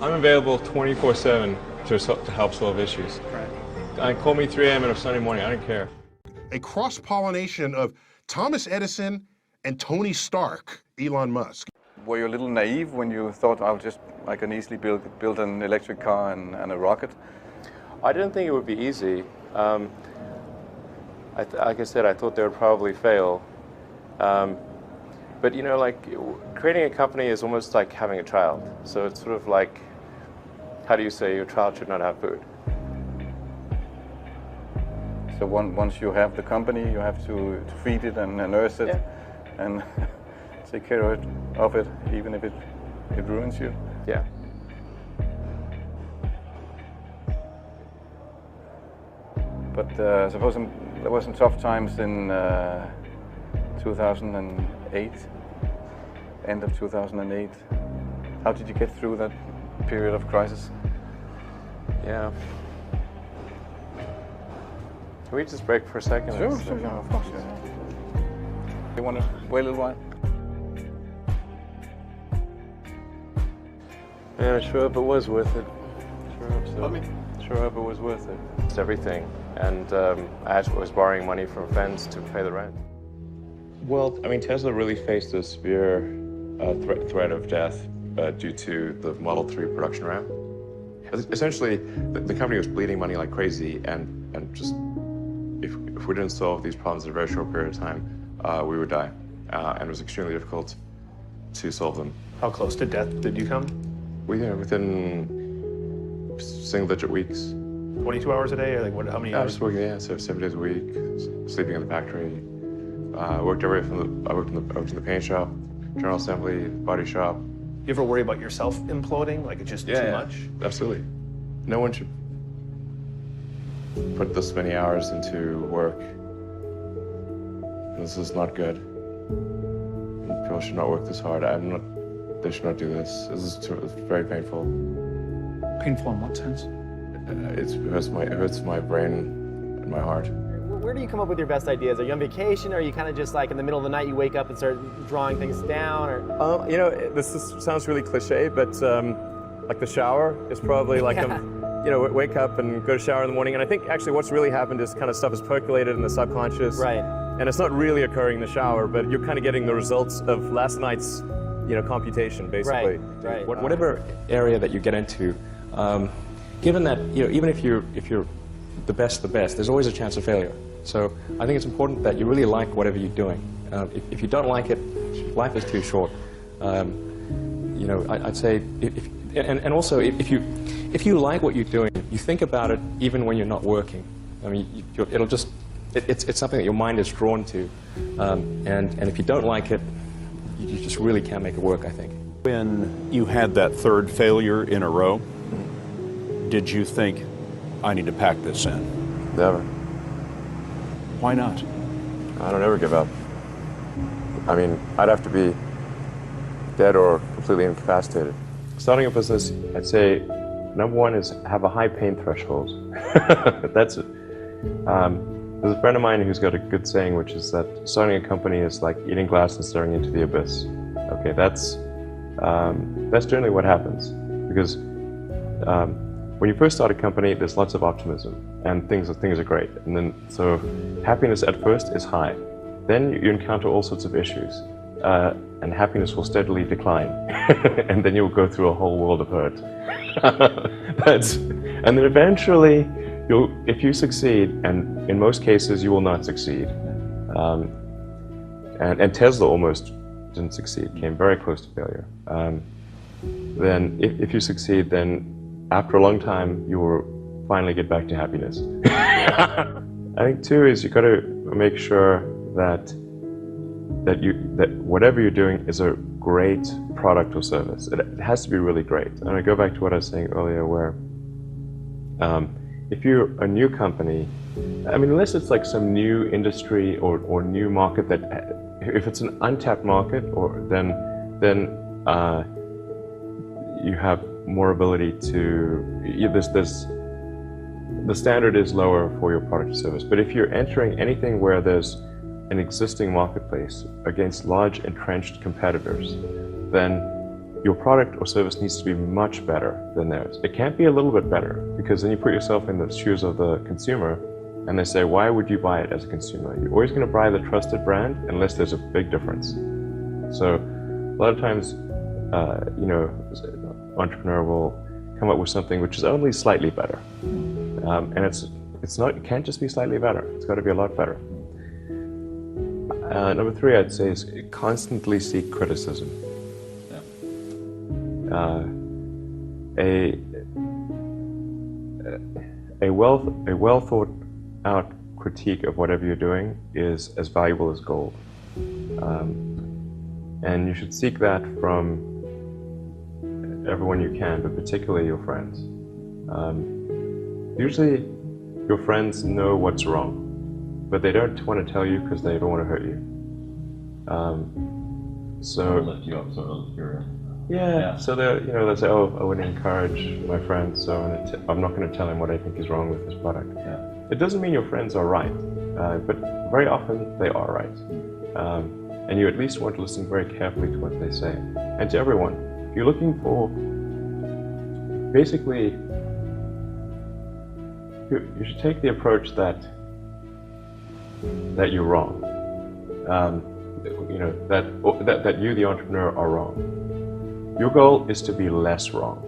I'm available 24/7 to help solve issues. Right. Call me 3 a.m. on a Sunday morning, I don't care. A cross-pollination of Thomas Edison and Tony Stark, Elon Musk. Were you a little naive when you thought I can easily build an electric car and a rocket? I didn't think it would be easy. Like I said, I thought they would probably fail. But you know, like creating a company is almost like having a child. So it's sort of like, how do you say your child should not have food? So once you have the company, you have to feed it and nurse it, and take care of it, even if it ruins you. Yeah. But suppose there were some tough times in 2008, end of 2008. How did you get through that period of crisis? Yeah. Can we just break for a second? Sure, of course. You want to wait a little while? Yeah, I sure hope it was worth it. Sure hope so. Pardon me? Sure hope it was worth it. It's everything. And I was borrowing money from friends to pay the rent. Well, I mean, Tesla really faced a severe threat of death due to the Model 3 production ramp. Essentially, the company was bleeding money like crazy, and just if we didn't solve these problems in a very short period of time, we would die. And it was extremely difficult to solve them. How close to death did you come? Within single-digit weeks. 22 hours a day, or like what? How many I hours? was working, so 7 days a week, sleeping in the factory. I worked in the paint shop, general assembly, body shop. You ever worry about yourself imploding? Like it's just too much? Absolutely. No one should put this many hours into work. This is not good. People should not work this hard. They should not do this. It's very painful. Painful in what sense? It hurts my brain and my heart. Where do you come up with your best ideas? Are you on vacation, or are you kind of just like in the middle of the night you wake up and start drawing things down? Or You know, sounds really cliche, but like the shower is probably like wake up and go to shower in the morning. And I think actually what's really happened is kind of stuff is percolated in the subconscious. Right. And it's not really occurring in the shower, but you're kind of getting the results of last night's, computation, basically. Right. Whatever area that you get into, given that, even if you're the best, there's always a chance of failure. So I think it's important that you really like whatever you're doing. If you don't like it, life is too short. I'd say, also if you like what you're doing, you think about it even when you're not working. I mean, it's something that your mind is drawn to, and if you don't like it, you just really can't make it work, I think. When you had that third failure in a row, did you think, I need to pack this in? Never. Why not? I don't ever give up. I mean, I'd have to be dead or completely incapacitated. Starting a business, I'd say, number one is have a high pain threshold. That's it. There's a friend of mine who's got a good saying, which is that starting a company is like eating glass and staring into the abyss. Okay, that's generally what happens, because when you first start a company, there's lots of optimism and things are great, and then so happiness at first is high. Then you encounter all sorts of issues, and happiness will steadily decline, and then you'll go through a whole world of hurt. And then eventually, if you succeed, and in most cases you will not succeed, and Tesla almost didn't succeed, came very close to failure. Then if you succeed, then after a long time you will finally get back to happiness. I think too is you've got to make sure that whatever you're doing is a great product or service. It has to be really great. And I go back to what I was saying earlier, where if you're a new company, I mean, unless it's like some new industry or new market that, if it's an untapped market, then you have more ability to, the standard is lower for your product or service. But if you're entering anything where there's an existing marketplace against large entrenched competitors, then your product or service needs to be much better than theirs. It can't be a little bit better, because then you put yourself in the shoes of the consumer and they say, why would you buy it as a consumer? You're always going to buy the trusted brand unless there's a big difference. So a lot of times, you know, an entrepreneur will come up with something which is only slightly better. And it can't just be slightly better. It's got to be a lot better. Number 3, I'd say, is constantly seek criticism. A well thought out critique of whatever you're doing is as valuable as gold. And you should seek that from everyone you can, but particularly your friends. Usually your friends know what's wrong, but they don't want to tell you because they don't want to hurt you. So lift you up, sort of. yeah. So they'll say, oh, I wouldn't encourage my friend, so I'm not going to tell him what I think is wrong with this product. Yeah. It doesn't mean your friends are right, but very often they are right. And you at least want to listen very carefully to what they say. And to everyone, if you're looking for, basically, you should take the approach that you're wrong. You know, that you, the entrepreneur, are wrong. Your goal is to be less wrong.